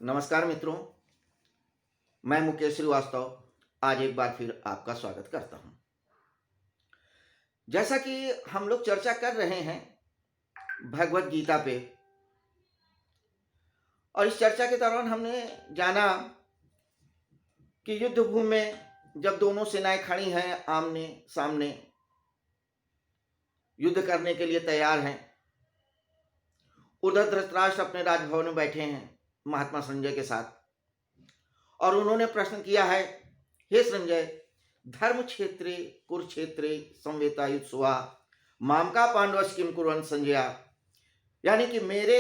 नमस्कार मित्रों, मैं मुकेश श्रीवास्तव आज एक बार फिर आपका स्वागत करता हूं। जैसा कि हम लोग चर्चा कर रहे हैं भगवत गीता पे, और इस चर्चा के दौरान हमने जाना कि युद्ध भूमि में जब दोनों सेनाएं खड़ी हैं आमने सामने, युद्ध करने के लिए तैयार हैं, उधर धृतराष्ट्र अपने राजभवन में बैठे हैं महात्मा संजय के साथ, और उन्होंने प्रश्न किया है, हे संजय, धर्म क्षेत्रे कुरुक्षेत्रे संवेतायुत्सुवा मामका पांडवस् किम कुर्वन् संजया, यानी कि मेरे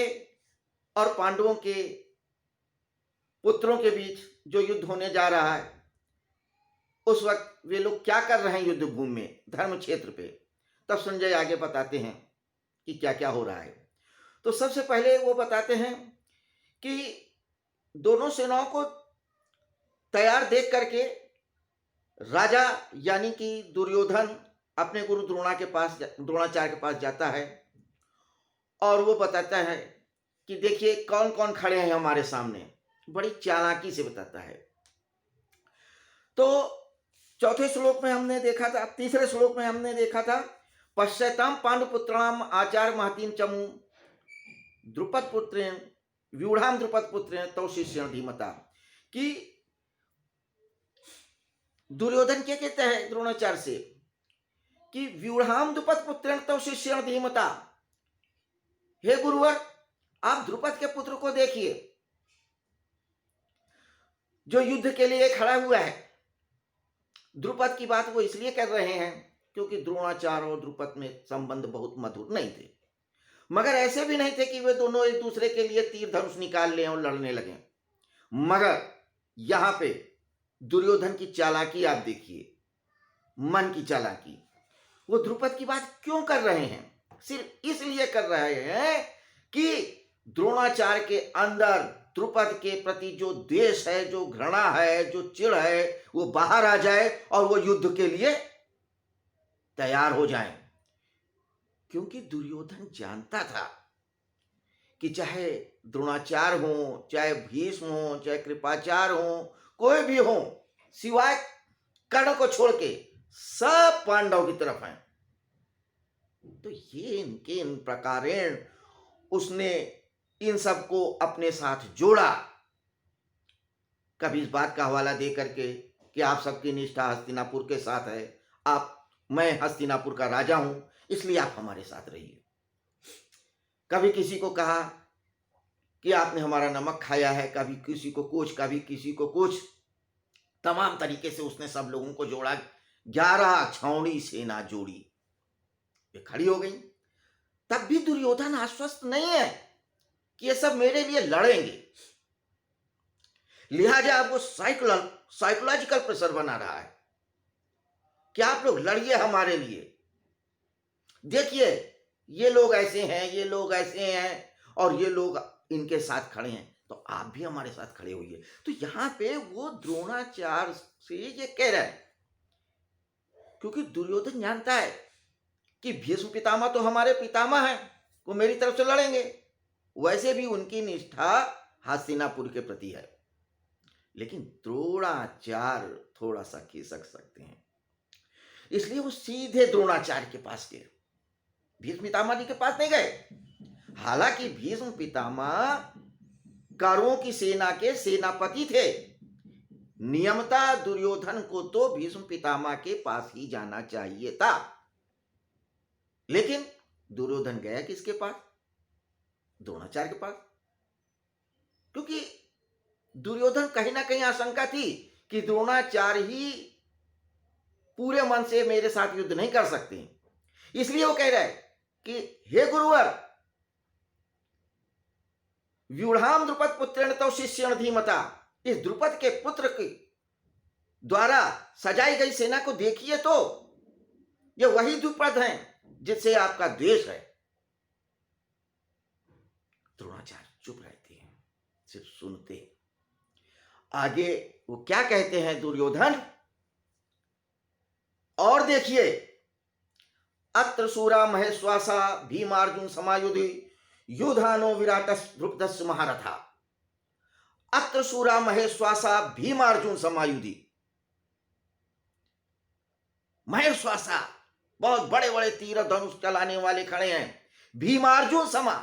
और पांडवों के पुत्रों के बीच जो युद्ध होने जा रहा है उस वक्त वे लोग क्या कर रहे हैं युद्ध भूमि में, धर्म क्षेत्र पे। तब संजय आगे बताते हैं कि क्या क्या हो रहा है। तो सबसे पहले वो बताते हैं कि दोनों सेनाओं को तैयार देख करके राजा यानी कि दुर्योधन अपने गुरु द्रोणाचार्य के पास जाता है और वो बताता है कि देखिए कौन कौन खड़े हैं हमारे सामने, बड़ी चालाकी से बताता है। तो चौथे श्लोक में हमने देखा था, तीसरे श्लोक में हमने देखा था, पश्यताम पांडुपुत्राणाम आचार्य महतीम चमू द्रुपद पुत्रेण व्यूढ़ाम द्रुपद पुत्रेण तौ शिष्येण धीमता, कि दुर्योधन क्या कहते हैं द्रोणाचार्य से कि व्यूढ़ाम द्रुपद पुत्रेण तौ शिष्येण धीमता, हे गुरुवर आप द्रुपद के पुत्र को देखिए जो युद्ध के लिए खड़ा हुआ है। द्रुपद की बात वो इसलिए कर रहे हैं क्योंकि द्रोणाचार्य और द्रुपद में संबंध बहुत मधुर नहीं थे, मगर ऐसे भी नहीं थे कि वे दोनों एक दूसरे के लिए तीर धनुष निकाल लें और लड़ने लगे। मगर यहां पे दुर्योधन की चालाकी आप देखिए, मन की चालाकी। वो द्रुपद की बात क्यों कर रहे हैं? सिर्फ इसलिए कर रहे हैं कि द्रोणाचार्य के अंदर द्रुपद के प्रति जो द्वेष है, जो घृणा है, जो चिढ़ है, वो बाहर आ जाए और वो युद्ध के लिए तैयार हो जाएं। क्योंकि दुर्योधन जानता था कि चाहे द्रोणाचार्य हो, चाहे भीष्म हो, चाहे कृपाचार्य हो, कोई भी हो, सिवाय कर्ण को छोड़ के सब पांडव की तरफ हैं। तो ये इनके इन प्रकारेण उसने इन सबको अपने साथ जोड़ा। कभी इस बात का हवाला दे करके कि आप सबकी निष्ठा हस्तिनापुर के साथ है, मैं हस्तिनापुर का राजा हूं, इसलिए आप हमारे साथ रहिए। कभी किसी को कहा कि आपने हमारा नमक खाया है, कभी किसी को कुछ, कभी किसी को कुछ, तमाम तरीके से उसने सब लोगों को जोड़ा। 11 छावनी सेना जोड़ी, ये खड़ी हो गई। तब भी दुर्योधन आश्वस्त नहीं है कि ये सब मेरे लिए लड़ेंगे, लिहाजा अब वो साइकोलॉजिकल प्रेशर बना रहा है कि आप लोग लड़िए हमारे लिए। देखिए ये लोग ऐसे हैं, ये लोग ऐसे हैं, और ये लोग इनके साथ खड़े हैं, तो आप भी हमारे साथ खड़े होइए। तो यहां पे वो द्रोणाचार्य से ये कह रहा है क्योंकि दुर्योधन जानता है कि भीष्म पितामह तो हमारे पितामह हैं, वो मेरी तरफ से लड़ेंगे। वैसे भी उनकी निष्ठा हस्तिनापुर के प्रति है, लेकिन द्रोणाचार्य थोड़ा सा खिसक सकते हैं, इसलिए वो सीधे द्रोणाचार्य के पास गए, भीष्म पितामह जी के पास नहीं गए। हालांकि भीष्म पितामह कौरवों की सेना के सेनापति थे, नियमता दुर्योधन को तो भीष्म पितामह के पास ही जाना चाहिए था, लेकिन दुर्योधन गया किसके पास? द्रोणाचार्य के पास। क्योंकि दुर्योधन कहीं ना कहीं आशंका थी कि द्रोणाचार्य ही पूरे मन से मेरे साथ युद्ध नहीं कर सकते, इसलिए वो कह रहा है कि हे गुरुवर व्यूढ़ाम द्रुपद पुत्रेण तौ शिष्येण धीमता, इस द्रुपद के पुत्र के द्वारा सजाई गई सेना को देखिए, तो ये वही द्रुपद हैं जिससे आपका द्वेष है। द्रोणाचार्य चुप रहते हैं, सिर्फ सुनते हैं। आगे वो क्या कहते हैं दुर्योधन, और देखिए, अत्र सूरा महेश्वासा भीमार्जुन समायुधि युधानो विराटस द्रुपदस्य महारथा। अत्र सूरा महेश्वासा भीमार्जुन समायुधि। महेश्वासा बहुत बड़े बड़े तीर धनुष चलाने वाले खड़े हैं, भीमार्जुन समा,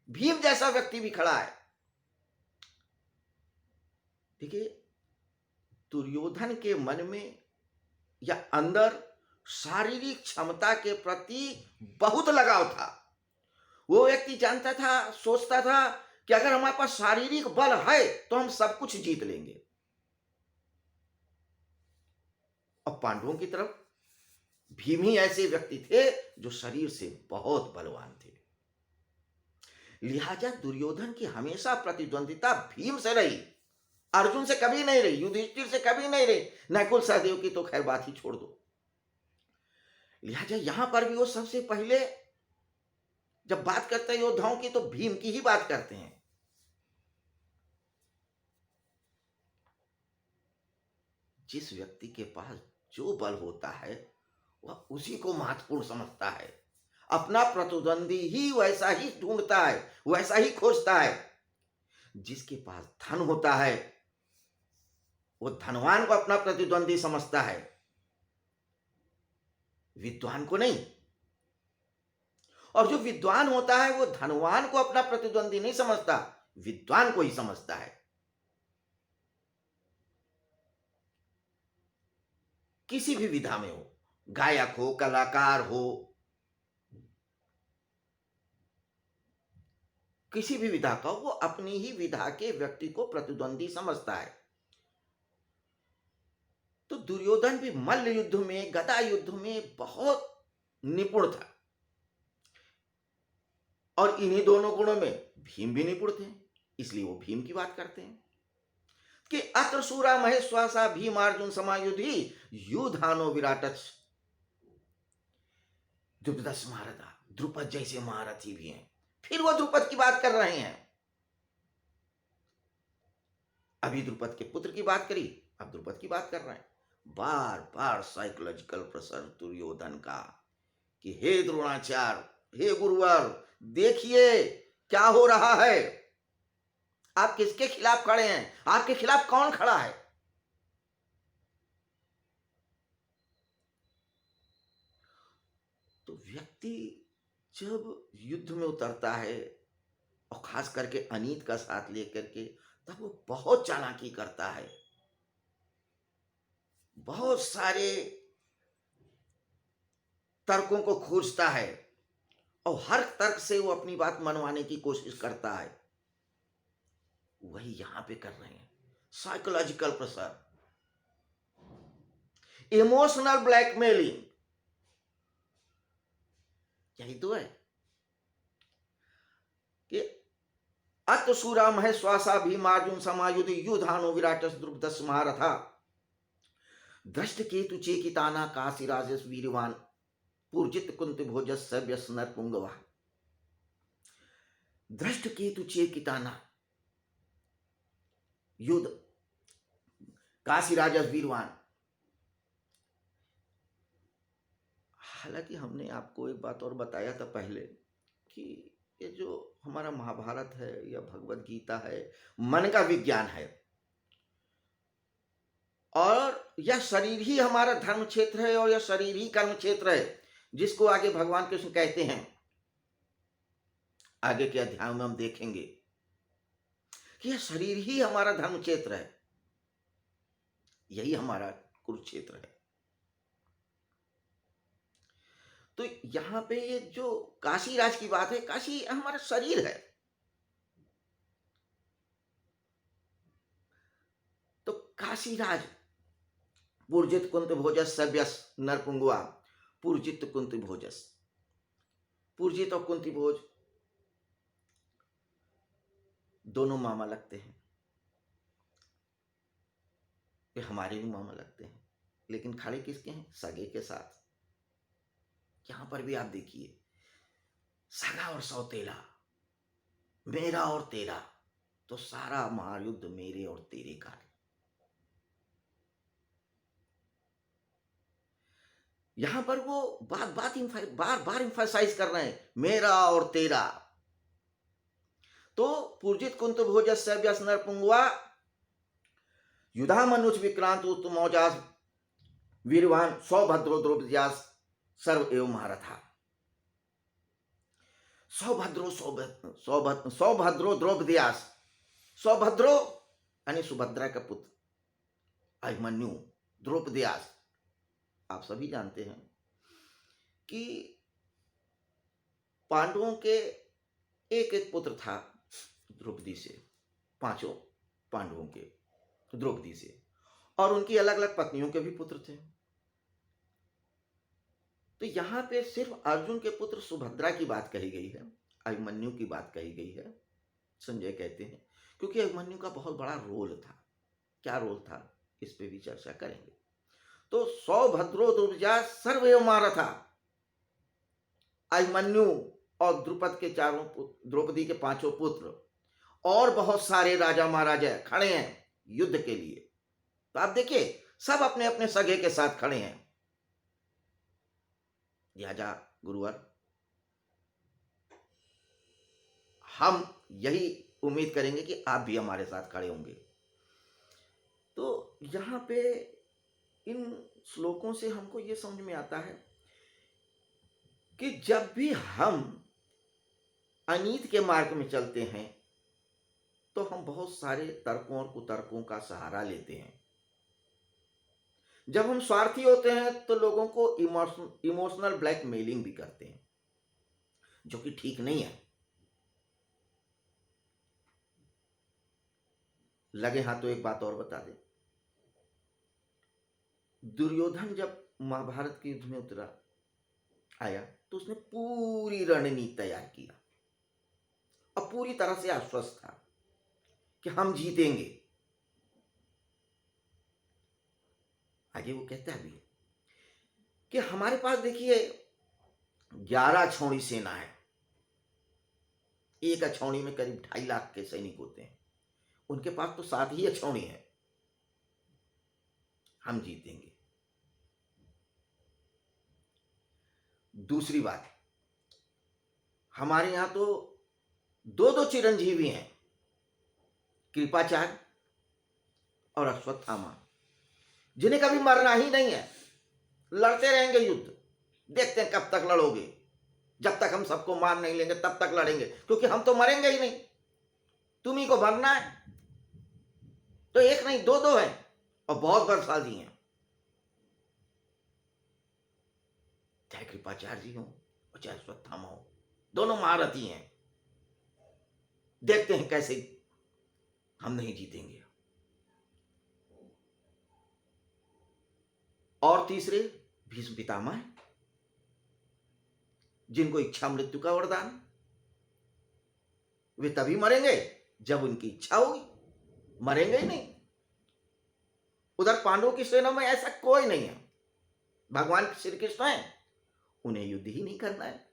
भीम जैसा व्यक्ति भी खड़ा है। देखिए, दुर्योधन के मन में या अंदर शारीरिक क्षमता के प्रति बहुत लगाव था। वो व्यक्ति जानता था, सोचता था कि अगर हमारे पास शारीरिक बल है तो हम सब कुछ जीत लेंगे। और पांडवों की तरफ भीम ही ऐसे व्यक्ति थे जो शरीर से बहुत बलवान थे। लिहाजा दुर्योधन की हमेशा प्रतिद्वंदिता भीम से रही, अर्जुन से कभी नहीं रही, युधिष्ठिर से कभी नहीं रही, नकुल सहदेव की तो खैर बात ही छोड़ दो। लिहाजा यहां पर भी वो सबसे पहले जब बात करते हैं योद्धाओं की तो भीम की ही बात करते हैं। जिस व्यक्ति के पास जो बल होता है वह उसी को महत्वपूर्ण समझता है, अपना प्रतिद्वंदी ही वैसा ही ढूंढता है, वैसा ही खोजता है। जिसके पास धन होता है वो धनवान को अपना प्रतिद्वंदी समझता है, विद्वान को नहीं। और जो विद्वान होता है वो धनवान को अपना प्रतिद्वंदी नहीं समझता, विद्वान को ही समझता है। किसी भी विधा में हो, गायक हो, कलाकार हो, किसी भी विधा का, वो अपनी ही विधा के व्यक्ति को प्रतिद्वंदी समझता है। तो दुर्योधन भी मल्ल युद्ध में, गदा युद्ध में बहुत निपुण था। और इन्हीं दोनों गुणों में भीम भी निपुण थे, इसलिए वो भीम की बात करते हैं कि अत्र सूरा महेश्वासा भीमार्जुन समायुधि युधानो विराटच। द्रुपदस महारथा, द्रुपद जैसे महारथी भी हैं। फिर वो द्रुपद की बात कर रहे हैं। अभी द्रुपद के पुत्र की बात करी, अब द्रुपद की बात कर रहे हैं। बार बार साइकोलॉजिकल प्रेशर दुर्योधन का कि हे द्रोणाचार्य, हे गुरुवर, देखिए क्या हो रहा है, आप किसके खिलाफ खड़े हैं, आपके खिलाफ कौन खड़ा है। तो व्यक्ति जब युद्ध में उतरता है और खास करके अनीत का साथ लेकर के, तब वो बहुत चालाकी करता है, बहुत सारे तर्कों को खोजता है और हर तर्क से वो अपनी बात मनवाने की कोशिश करता है। वही यहां पे कर रहे हैं, साइकोलॉजिकल प्रेशर, इमोशनल ब्लैकमेलिंग, यही तो है कि अतसुरा महेश्वासा भीमार्जुन समायुधि युधानो विराटस द्रुपदस महारथा दृष्ट केतु चेकिताना काशी राजस वीरवान पूर्जित कुंत भोजस सव्यस नरपुंगवा। दृष्ट केतु चेकिताना युद्ध काशी राजस वीरवान। हालांकि हमने आपको एक बात और बताया था पहले कि ये जो हमारा महाभारत है या भगवत गीता है, मन का विज्ञान है और यह शरीर ही हमारा धर्म क्षेत्र है और यह शरीर ही कर्म क्षेत्र है, जिसको आगे भगवान कृष्ण कहते हैं। आगे के अध्याय में हम देखेंगे कि यह शरीर ही हमारा धर्म क्षेत्र है, यही हमारा कुरुक्षेत्र है। तो यहां पे ये जो काशी राज की बात है, काशी हमारा शरीर है। तो काशी राज पूर्जित कुंत भोजस सव्यस नरपुंगवा। पूर्जित कुंती भोजस, पूर्जित और कुंती भोज दोनों मामा लगते हैं, ये हमारे भी मामा लगते हैं, लेकिन खड़े किसके हैं, सगे के साथ। यहां पर भी आप देखिए, सगा और सौतेला, मेरा और तेरा, तो सारा महायुद्ध मेरे और तेरे का है। यहां पर वो बार बार इंफसाइज कर रहे हैं, मेरा और तेरा। तो पूर्जित कुंत भोजस सव्यस नरपुंगवा युधा मनुज विक्रांत उत्तमौजास वीरवान सौभद्रो द्रौपदीयास सर्व एवं महारथा। सौभद्रो द्रौपदीयास, सौभद्रो यानी सुभद्रा का पुत्र अभिमन्यु, द्रौपदीयास आप सभी जानते हैं कि पांडवों के एक एक पुत्र था द्रौपदी से, पांचों पांडवों के द्रौपदी से, और उनकी अलग अलग पत्नियों के भी पुत्र थे। तो यहां पे सिर्फ अर्जुन के पुत्र सुभद्रा की बात कही गई है, अभिमन्यु की बात कही गई है, संजय कहते हैं, क्योंकि अभिमन्यु का बहुत बड़ा रोल था। क्या रोल था इस पे भी चर्चा करेंगे। तो सौभद्रो द्रौपदीयास सर्वएव महारथा, अभिमन्यु और द्रुपद के चारों पुत्र, द्रौपदी के पांचों पुत्र और बहुत सारे राजा महाराजा खड़े हैं युद्ध के लिए। तो आप देखिए सब अपने अपने सगे के साथ खड़े हैं। लिहाजा गुरुवर हम यही उम्मीद करेंगे कि आप भी हमारे साथ खड़े होंगे। तो यहां पे इन श्लोकों से हमको यह समझ में आता है कि जब भी हम अनीत के मार्ग में चलते हैं तो हम बहुत सारे तर्कों और कुतर्कों का सहारा लेते हैं। जब हम स्वार्थी होते हैं तो लोगों को इमोशनल ब्लैकमेलिंग भी करते हैं, जो कि ठीक नहीं है। लगे हाथ तो एक बात और बता दें, दुर्योधन जब महाभारत के युद्ध में उतरा आया तो उसने पूरी रणनीति तैयार किया और पूरी तरह से आश्वस्त था कि हम जीतेंगे। आगे वो कहता है भी कि हमारे पास देखिए 11 अछौड़ी सेना है, एक अछौड़ी में करीब 2.5 लाख के सैनिक होते हैं, उनके पास तो 7 ही अछौड़ी है, हम जीतेंगे। दूसरी बात, हमारे यहां तो 2 चिरंजीवी हैं, कृपाचार्य और अश्वत्थामा, जिन्हें कभी मरना ही नहीं है, लड़ते रहेंगे युद्ध। देखते हैं कब तक लड़ोगे, जब तक हम सबको मार नहीं लेंगे तब तक लड़ेंगे, क्योंकि हम तो मरेंगे ही नहीं, तुम्ही को मरना है। तो एक नहीं 2 हैं और बहुत बलशाली हैं, चाहे कृपाचार्य जी हो और चाहे अश्वत्थामा हो, दोनों महारथी हैं। देखते हैं कैसे हम नहीं जीतेंगे। और तीसरे भीष्म पितामह है, जिनको इच्छा मृत्यु का वरदान, वे तभी मरेंगे जब उनकी इच्छा होगी, मरेंगे ही नहीं। उधर पांडवों की सेना में ऐसा कोई नहीं है, भगवान श्री कृष्ण है, उन्हें युद्ध ही नहीं करना है।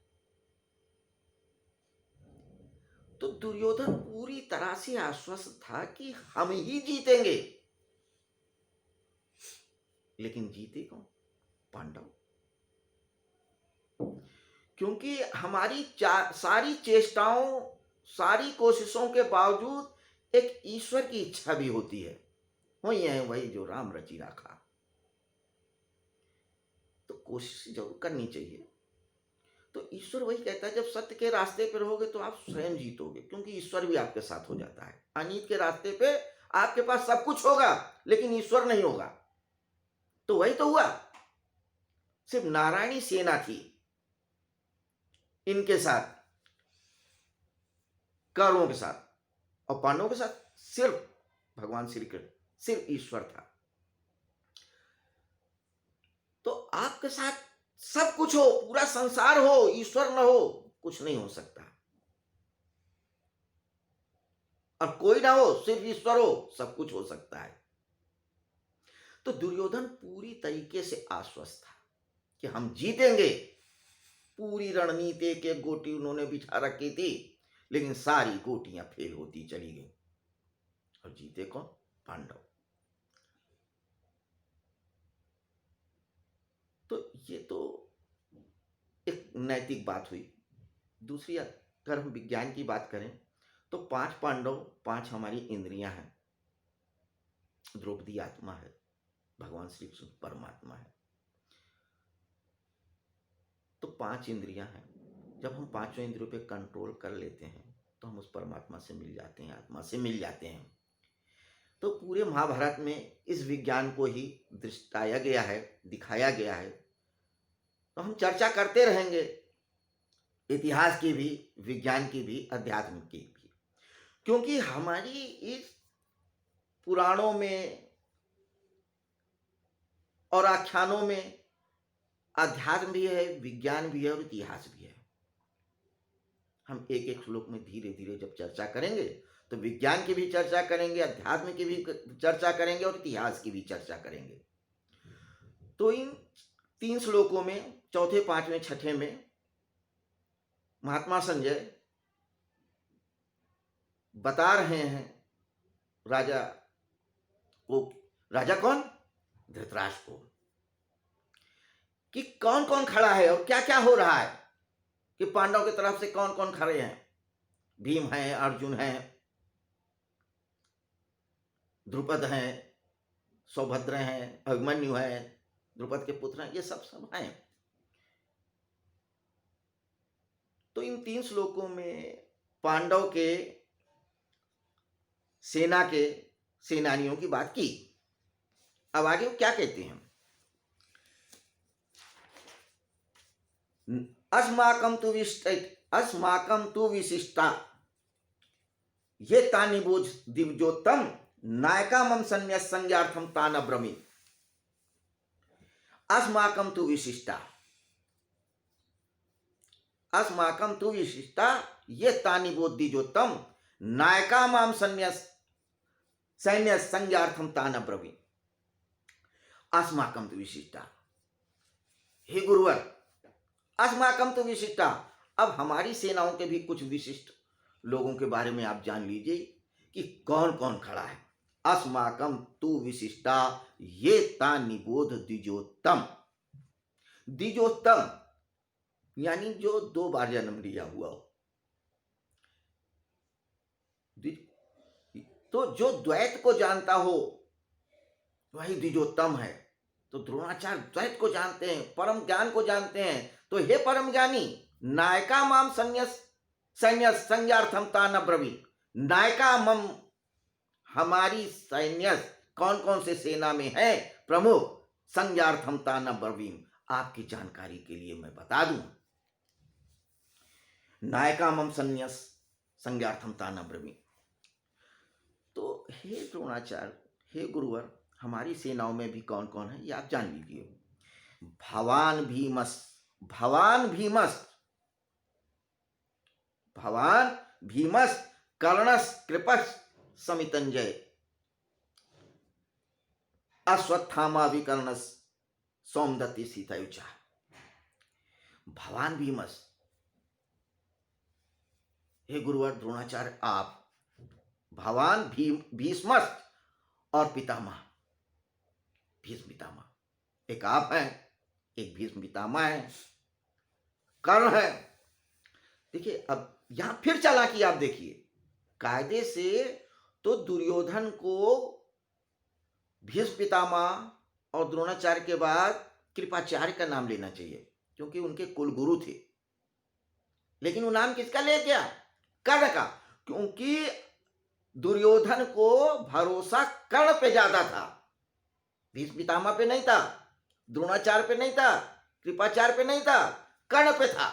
तो दुर्योधन पूरी तरह से आश्वस्त था कि हम ही जीतेंगे, लेकिन जीते कौन? पांडव। क्योंकि हमारी सारी चेष्टाओं, सारी कोशिशों के बावजूद एक ईश्वर की इच्छा भी होती है, वही है वही जो राम रची राखा। तो कोशिश जरूर करनी चाहिए। तो ईश्वर वही कहता है, जब सत्य के रास्ते पर रहोगे तो आप स्वयं जीतोगे, क्योंकि ईश्वर भी आपके साथ हो जाता है। अनीत के रास्ते पे आपके पास सब कुछ होगा लेकिन ईश्वर नहीं होगा। तो वही तो हुआ, सिर्फ नारायणी सेना थी इनके साथ, कौरवों के साथ, और पांडवों के साथ सिर्फ भगवान श्री कृष्ण, सिर्फ ईश्वर था। तो आपके साथ सब कुछ हो, पूरा संसार हो, ईश्वर न हो, कुछ नहीं हो सकता। और कोई ना हो, सिर्फ ईश्वर हो, सब कुछ हो सकता है। तो दुर्योधन पूरी तरीके से आश्वस्त था कि हम जीतेंगे। पूरी रणनीति के गोटी उन्होंने बिछा रखी थी, लेकिन सारी गोटियां फेल होती चली गई, और जीते कौन? पांडव। तो ये तो एक नैतिक बात हुई। दूसरी, अगर हम विज्ञान की बात करें तो 5 पांडव, 5 हमारी इंद्रियां हैं, द्रौपदी आत्मा है, भगवान श्री कृष्ण परमात्मा है। तो 5 इंद्रियां हैं। जब हम पांचों इंद्रियों पे कंट्रोल कर लेते हैं तो हम उस परमात्मा से मिल जाते हैं, आत्मा से मिल जाते हैं। तो पूरे महाभारत में इस विज्ञान को ही दर्शाया गया है, दिखाया गया है। तो हम चर्चा करते रहेंगे, इतिहास की भी, विज्ञान की भी, अध्यात्म की भी, क्योंकि हमारी इस पुराणों में और आख्यानों में अध्यात्म भी है, विज्ञान भी है और इतिहास भी है। हम एक एक श्लोक में धीरे धीरे जब चर्चा करेंगे तो विज्ञान की भी चर्चा करेंगे, अध्यात्म की भी चर्चा करेंगे और इतिहास की भी चर्चा करेंगे। तो इन 3 श्लोकों में, चौथे, पांचवें, छठे में महात्मा संजय बता रहे हैं राजा को, राजा कौन? धृतराष्ट्र को, कि कौन कौन खड़ा है और क्या क्या हो रहा है, कि पांडव की तरफ से कौन कौन खड़े हैं। भीम है, अर्जुन है, द्रुपद हैं, सौभद्र हैं, अभिमन्यु है, द्रुपद के पुत्र हैं, ये सब हैं। तो इन 3 श्लोकों में पांडव के सेना के सेनानियों की बात की। अब आगे वो क्या कहते हैं? अस्माकं तु विशिष्टा ये तानि बोझ दिव्योत्तम नायका मम संन्यास संज्ञार्थम तान अब्रमी। अस्माकं तु विशिष्टा, अस्माकं तु विशिष्टा ये तानि बोध दिव्योत्तम नायका मम संन्यास संज्ञार्थम तान अब्रमी। अस्माकं तु विशिष्टा, हे गुरुवर, अस्माकं तु विशिष्टा, अब हमारी सेनाओं के भी कुछ विशिष्ट लोगों के बारे में आप जान लीजिए कि कौन कौन खड़ा है। अस्माकं तु विशिष्टा ये तानि बोध द्विजोत्तम। द्विजोत्तम यानी जो 2 बार जन्म लिया हुआ हो। तो जो द्वैत को जानता हो वही द्विजोत्तम है। तो द्रोणाचार्य द्वैत को जानते हैं, परम ज्ञान को जानते हैं। तो हे परम ज्ञानी, नायका माम संन्यास संज्ञार्थम तान अब्रवी। नायका मम, हमारी सैन्य कौन कौन से सेना में है प्रमुख, संज्ञार्थम तान अब्रवीम, आपकी जानकारी के लिए मैं बता दूं। नायका मम संन्यास संज्ञार्थम तान अब्रवीम। तो हे द्रोणाचार्य, हे गुरुवर, हमारी सेनाओं में भी कौन कौन है ये आप जान लीजिए। भवान भीमस कर्णस कृपस समितंजय अश्वत्थामा विकर्णस सोमदत्ति सीतायुचा। भवान भीमस, हे गुरुवर द्रोणाचार्य आप, भवान भीष्मस और पितामह, भीष्म पितामह, एक आप हैं, एक भीष्म पितामह है, कर्ण है। देखिए अब यहां फिर चालाकी आप देखिए, कायदे से तो दुर्योधन को भीष्म पितामह और द्रोणाचार्य के बाद कृपाचार्य का नाम लेना चाहिए क्योंकि उनके कुल गुरु थे। लेकिन वो नाम किसका ले गया? कर्ण का, क्योंकि दुर्योधन को भरोसा कर्ण पे ज्यादा था, भीष्म पितामह पे नहीं था, द्रोणाचार्य पे नहीं था, कृपाचार्य पे नहीं था, कर्ण पे था।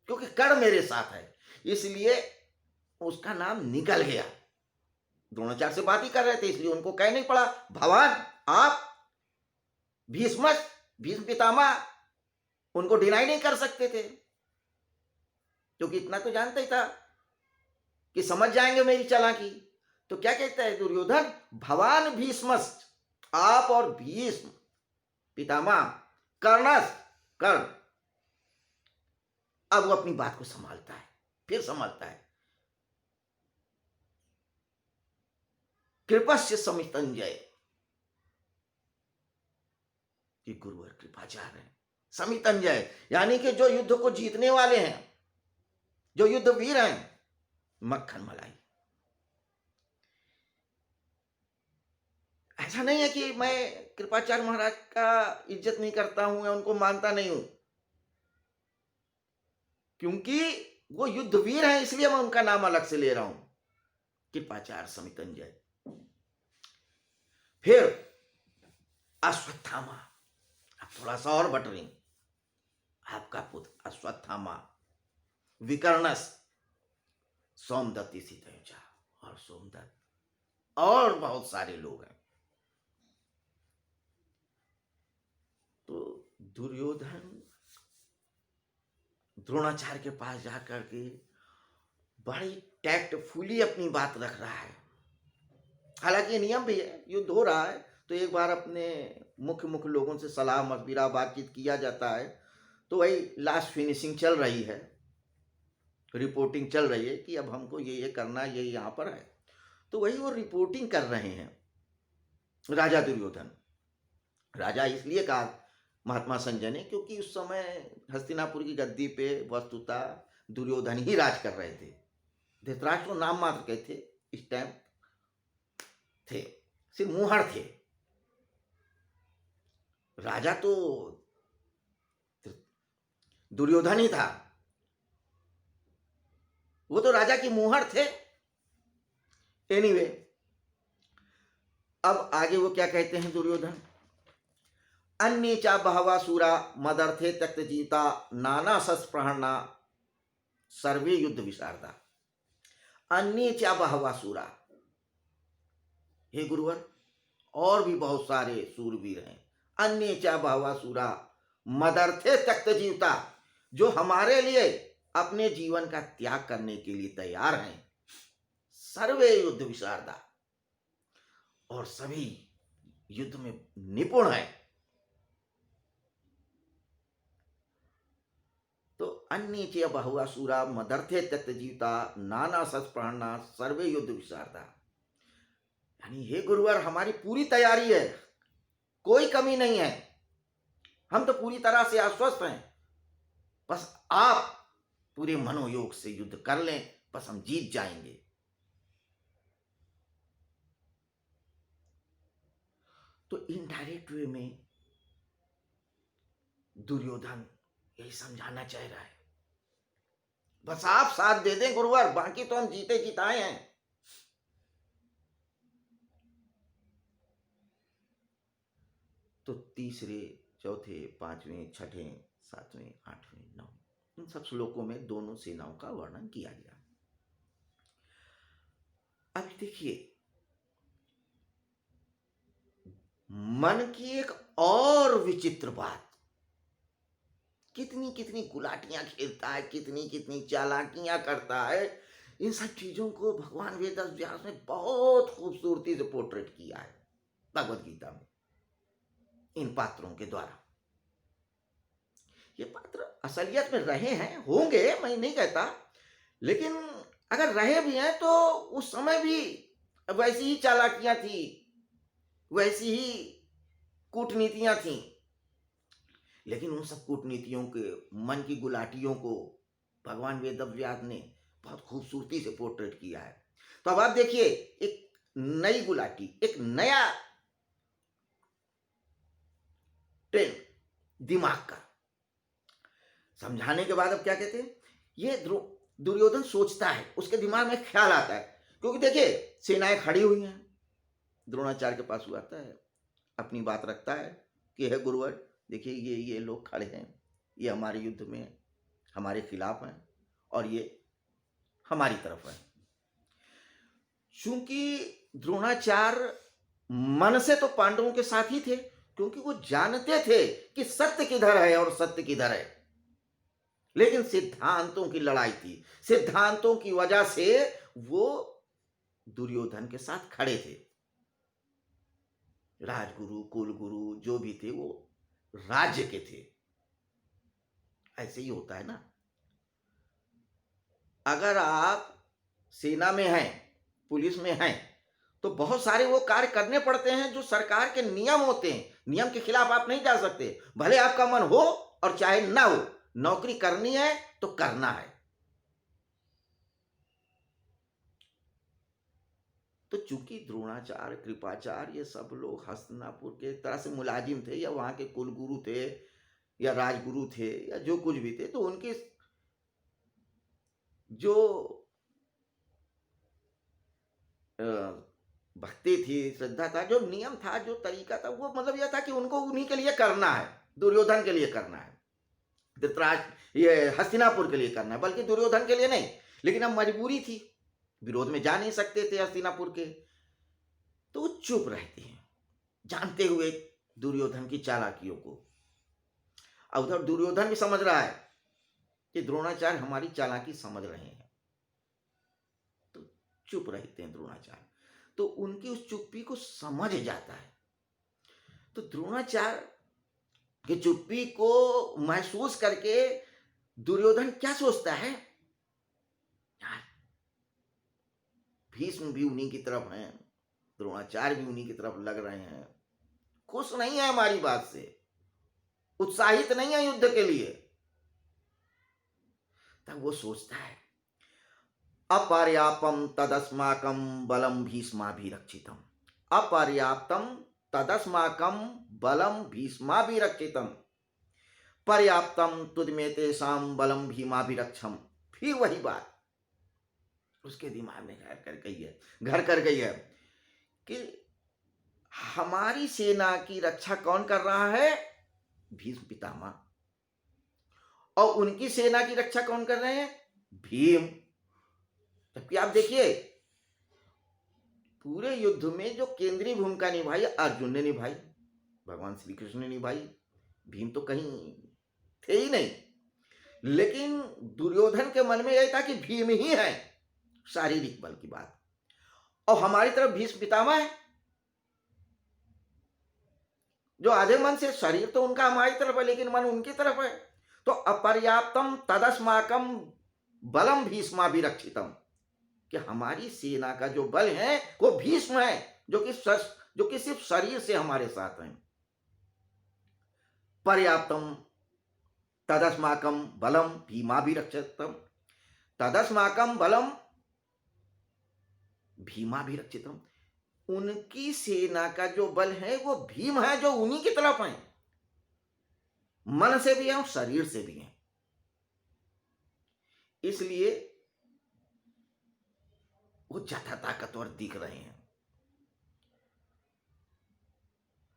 क्योंकि कर्ण मेरे साथ है इसलिए उसका नाम निकल गया। द्रोणाचार्य से बात ही कर रहे थे इसलिए उनको कह नहीं पड़ा भगवान आप, भीष्म पितामह, उनको डिनाई नहीं कर सकते थे क्योंकि इतना तो जानता ही था कि समझ जाएंगे मेरी चालाकी। तो क्या कहता है दुर्योधन? भवान भीष्मस्, आप और भीष्म पितामह, कर्णस, कर्ण। अब वो अपनी बात को संभालता है, फिर संभालता है। कृपस्य समितंजय, ये गुरुवर कृपाचार्य है। समितंजय यानी कि जो युद्ध को जीतने वाले हैं, जो युद्ध वीर हैं, मक्खन मलाई। अच्छा ऐसा नहीं है कि मैं कृपाचार्य महाराज का इज्जत नहीं करता हूं या उनको मानता नहीं हूं, क्योंकि वो युद्धवीर हैं, इसलिए मैं उनका नाम अलग से ले रहा हूं, कृपाचार्य समितंजय। फिर अश्वत्थामा, अब थोड़ा सा और बटरिंग, आपका पुत्र अश्वत्थामा, विकर्णस, सोमदत्त सीतयुजा और सोमदत्त, और बहुत सारे लोग हैं। तो दुर्योधन द्रोणाचार्य के पास जाकर के बड़ी टैक्टफुली अपनी बात रख रहा है। हालांकि ये नियम भी है, युद्ध हो रहा है तो एक बार अपने मुख्य मुख्य लोगों से सलाह मशविरा बातचीत किया जाता है। तो वही लास्ट फिनिशिंग चल रही है, रिपोर्टिंग चल रही है कि अब हमको ये करना, ये यहाँ पर है। तो वही वो रिपोर्टिंग कर रहे हैं राजा दुर्योधन। राजा इसलिए कहा महात्मा संजय ने क्योंकि उस समय हस्तिनापुर की गद्दी पे वस्तुतः दुर्योधन ही राज कर रहे थे। धृतराष्ट्र नाम मात्र के थे, इस टाइम थे, सिर्फ मुहर थे। राजा तो दुर्योधन ही था, वो तो राजा की मुहर थे। एनीवे, अब आगे वो क्या कहते हैं दुर्योधन, अन्य चा बहवा सूरा मदर्थे तक्त जीता नाना शस्त्रहरणा सर्वे युद्ध विशारदा। अन्य चा बहवा सूरा, हे गुरुवर और भी बहुत सारे सूरवीर हैं। अन्य चा बहवा सूरा मदर्थे तक्त जीवता, जो हमारे लिए अपने जीवन का त्याग करने के लिए तैयार हैं। सर्वे युद्ध विशारदा, और सभी युद्ध में निपुण हैं। तो अन्य चे बहुआ सूरा मदर्थे तक्त जीवता नाना शस्त्रहरणा सर्वे युद्ध विशारदा, यानी हे गुरुवर हमारी पूरी तैयारी है, कोई कमी नहीं है, हम तो पूरी तरह से आश्वस्त हैं। बस आप पूरे मनोयोग से युद्ध कर लें, बस हम जीत जाएंगे। तो इनडायरेक्ट वे में दुर्योधन यही समझाना चाह रहा है, बस आप साथ दे दें गुरुवर, बाकी तो हम जीते जिताए हैं। तो तीसरे, चौथे, पांचवें, छठे, सातवें, आठवें, नौ, इन सब श्लोकों में दोनों सेनाओं का वर्णन किया गया। अब देखिए, मन की एक और विचित्र बात, कितनी कितनी गुलाटियां खेलता है, कितनी कितनी चालाकियां करता है, इन सब चीजों को भगवान वेद व्यास ने बहुत खूबसूरती से पोर्ट्रेट किया है भगवत गीता में, इन पात्रों के द्वारा। ये पात्र असलियत में रहे हैं, होंगे, मैं नहीं कहता, लेकिन अगर रहे भी हैं तो उस समय भी वैसी ही चालाकियां थी, वैसी ही कूटनीतियां थी। लेकिन उन सब कूटनीतियों के, मन की गुलाटियों को भगवान वेदव्यास ने बहुत खूबसूरती से पोर्ट्रेट किया है। तो अब आप देखिए, एक नई गुलाटी, एक नया ट्रेन दिमाग का समझाने के बाद अब क्या कहते हैं, ये दुर्योधन सोचता है, उसके दिमाग में ख्याल आता है, क्योंकि देखिए सेनाएं खड़ी हुई हैं। द्रोणाचार्य के पास हुआ आता है, अपनी बात रखता है कि है गुरुवर देखिए ये लोग खड़े हैं, ये हमारे युद्ध में हमारे खिलाफ हैं और ये हमारी तरफ है। चूंकि द्रोणाचार्य मन से तो पांडवों के साथ ही थे, क्योंकि वो जानते थे कि सत्य किधर है और सत्य किधर है, लेकिन सिद्धांतों की लड़ाई थी, सिद्धांतों की वजह से वो दुर्योधन के साथ खड़े थे। राजगुरु, कुलगुरु जो भी थे वो राज्य के थे। ऐसे ही होता है ना, अगर आप सेना में हैं, पुलिस में हैं, तो बहुत सारे वो कार्य करने पड़ते हैं जो सरकार के नियम होते हैं, नियम के खिलाफ आप नहीं जा सकते, भले आपका मन हो और चाहे ना हो, नौकरी करनी है तो करना है। तो चूंकि द्रोणाचार्य, कृपाचार्य, ये सब लोग हस्तिनापुर के एक तरह से मुलाजिम थे, या वहां के कुलगुरु थे, या राजगुरु थे, या जो कुछ भी थे, तो उनकी जो अ, भक्ति थी, श्रद्धा था, जो नियम था, जो तरीका था, वो मतलब यह था कि उनको उन्हीं के लिए करना है, दुर्योधन के लिए करना है, धृतराष्ट्र, ये हस्तिनापुर के लिए करना है, बल्कि दुर्योधन के लिए नहीं। लेकिन अब मजबूरी थी, विरोध में जा नहीं सकते थे हस्तिनापुर के, तो वो चुप रहते हैं, जानते हुए दुर्योधन की चालाकियों को। अब उधर दुर्योधन भी समझ रहा है कि द्रोणाचार्य हमारी चालाकी समझ रहे हैं, तो चुप रहते हैं द्रोणाचार्य। तो उनकी उस चुप्पी को समझ जाता है। तो द्रोणाचार्य की चुप्पी को महसूस करके दुर्योधन क्या सोचता है, यार भीष्म भी उन्हीं की तरफ हैं, द्रोणाचार्य भी उन्हीं की तरफ लग रहे हैं, खुश नहीं है हमारी बात से, उत्साहित नहीं है युद्ध के लिए। तब वो सोचता है, अपर्याप्तम तदस्माकं बलम भीष्माभिरक्षितम, अपर्याप्तम तदस्माकं बलम भीष्माभिरक्षितम, पर्याप्तम तुदमे तेषां बलम भीमाभिरक्षम। फिर वही बात उसके दिमाग में घर कर गई है कि हमारी सेना की रक्षा कौन कर रहा है, भीष्म पितामह, और उनकी सेना की रक्षा कौन कर रहे हैं, भीम। जबकि आप देखिए, पूरे युद्ध में जो केंद्रीय भूमिका निभाई अर्जुन ने निभाई, भगवान श्री कृष्ण ने निभाई, भीम तो कहीं थे ही नहीं। लेकिन दुर्योधन के मन में यह था कि भीम ही है शारीरिक बल की बात, और हमारी तरफ भीष्म पितामह है, जो आधे मन से, शरीर तो उनका हमारी तरफ है लेकिन मन उनकी तरफ है। तो अपर्याप्तम तदस्माकम बलम भीष्माभिरक्षितम, कि हमारी सेना का जो बल है वो भीष्म है, जो कि सिर्फ शरीर से हमारे साथ हैं। पर्याप्तम तदस्माकम बलम भीमाभिरक्षितम, तदस्माकम बलम भीमाभिरक्षितम, उनकी सेना का जो बल है वो भीम है, जो उन्हीं की तरफ है, मन से भी है और शरीर से भी है। इसलिए वो ज्यादा ताकतवर दिख रहे हैं।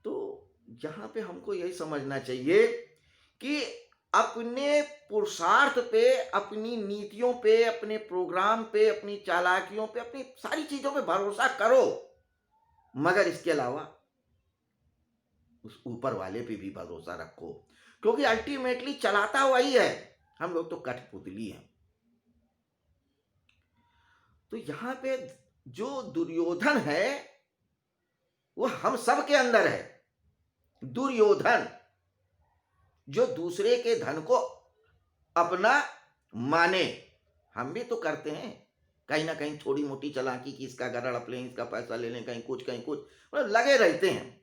तो यहां पे हमको यही समझना चाहिए कि अपने पुरुषार्थ पे, अपनी नीतियों पे, अपने प्रोग्राम पे, अपनी चालाकियों पे, अपनी सारी चीजों पे भरोसा करो, मगर इसके अलावा उस ऊपर वाले पे भी भरोसा रखो, क्योंकि अल्टीमेटली चलाता वही है, हम लोग तो कठपुतली हैं। तो यहां पे जो दुर्योधन है वो हम सब के अंदर है। दुर्योधन जो दूसरे के धन को अपना माने, हम भी तो करते हैं कहीं ना कहीं थोड़ी मोटी चालाकी की, इसका घर हड़प लें, इसका पैसा ले लें, कहीं कुछ मतलब लगे रहते हैं।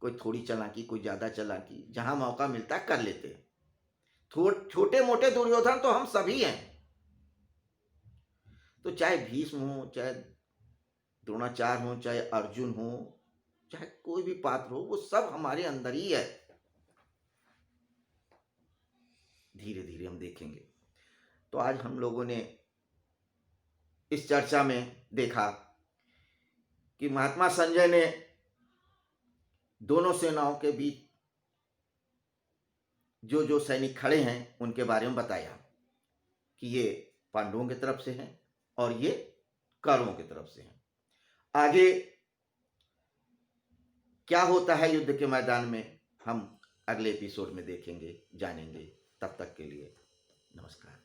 कोई थोड़ी चालाकी, कोई ज्यादा चालाकी, जहां मौका मिलता है कर लेते हैं। छोटे मोटे दुर्योधन तो हम सभी हैं। तो चाहे भीष्म हो, चाहे द्रोणाचार्य हो, चाहे अर्जुन हो, चाहे कोई भी पात्र हो, वो सब हमारे अंदर ही है। धीरे धीरे हम देखेंगे। तो आज हम लोगों ने इस चर्चा में देखा कि महात्मा संजय ने दोनों सेनाओं के बीच जो जो सैनिक खड़े हैं उनके बारे में बताया कि ये पांडवों की तरफ से हैं और ये कौरवों की तरफ से हैं। आगे क्या होता है युद्ध के मैदान में, हम अगले एपिसोड में देखेंगे, जानेंगे। तब तक के लिए नमस्कार।